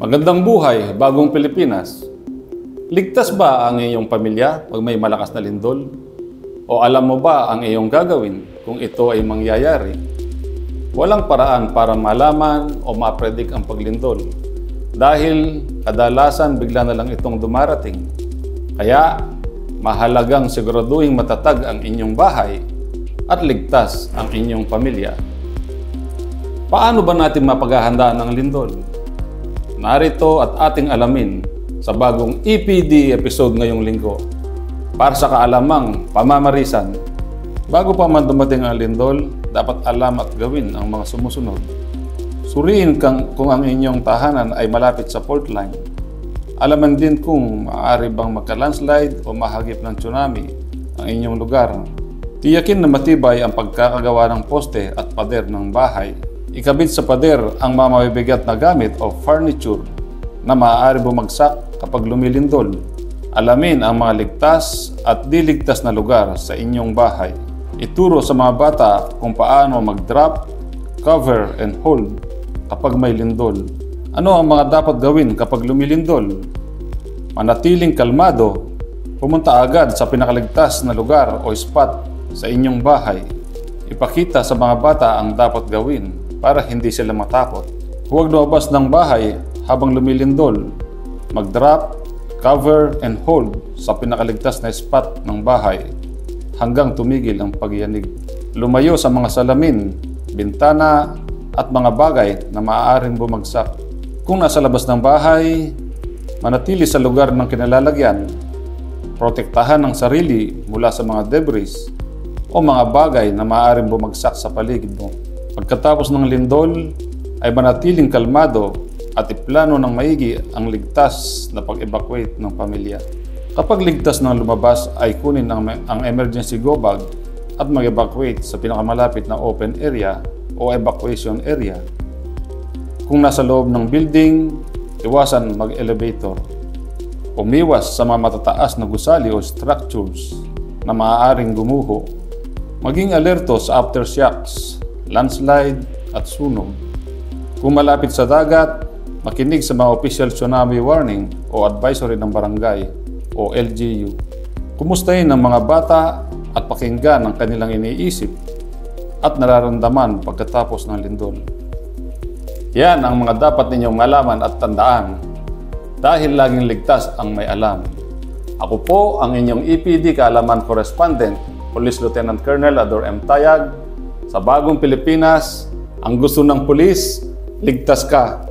Magandang buhay, bagong Pilipinas. Ligtas ba ang iyong pamilya pag may malakas na lindol? O alam mo ba ang iyong gagawin kung ito ay mangyayari? Walang paraan para malaman o ma-predict ang paglindol dahil kadalasan bigla na lang itong dumarating. Kaya mahalagang siguraduhin matatag ang inyong bahay at ligtas ang inyong pamilya. Paano ba natin mapaghahandaan ang lindol? Narito at ating alamin sa bagong EPD episode ngayong linggo para sa kaalamang pamamarisan. Bago pa man dumating ang lindol, dapat alam at gawin ang mga sumusunod. Suriin kung ang inyong tahanan ay malapit sa fault line. Alaman din kung maaari bang magka-landslide o mahagip ng tsunami ang inyong lugar. Tiyakin na matibay ang pagkakagawa ng poste at pader ng bahay. Ikabit sa pader ang mamabibigat na gamit o furniture na maaari bumagsak kapag lumilindol. Alamin ang mga ligtas at di ligtas na lugar sa inyong bahay. Ituro sa mga bata kung paano mag-drop, cover, and hold kapag may lindol. Ano ang mga dapat gawin kapag lumilindol? Manatiling kalmado, pumunta agad sa pinakaligtas na lugar o spot sa inyong bahay. Ipakita sa mga bata ang dapat gawin para hindi sila matakot. Huwag lumabas ng bahay habang lumilindol. Mag-drop, cover, and hold sa pinakaligtas na spot ng bahay hanggang tumigil ang pagyanig. Lumayo sa mga salamin, bintana, at mga bagay na maaaring bumagsak. Kung nasa labas ng bahay, manatili sa lugar ng kinalalagyan. Protektahan ang sarili mula sa mga debris o mga bagay na maaaring bumagsak sa paligid mo. Pagkatapos ng lindol, ay manatiling kalmado at iplano ng maigi ang ligtas na pag-evacuate ng pamilya. Kapag ligtas na lumabas, ay kunin ang emergency go bag at mag-evacuate sa pinakamalapit na open area o evacuation area. Kung nasa loob ng building, iwasan mag-elevator. Umiwas sa mga matataas na gusali o structures na maaaring gumuho. Maging alerto sa aftershocks, landslide at sunog. Kung malapit sa dagat, makinig sa mga official tsunami warning o advisory ng barangay o LGU. Kumustahin ang mga bata at pakinggan ang kanilang iniisip at nararamdaman pagkatapos ng lindol. Yan ang mga dapat ninyong malaman at tandaan dahil laging ligtas ang may alam. Ako po ang inyong EPD Kaalaman Correspondent, Police Lieutenant Colonel Ador M. Tayag. Sa bagong Pilipinas, ang gusto ng pulis, ligtas ka.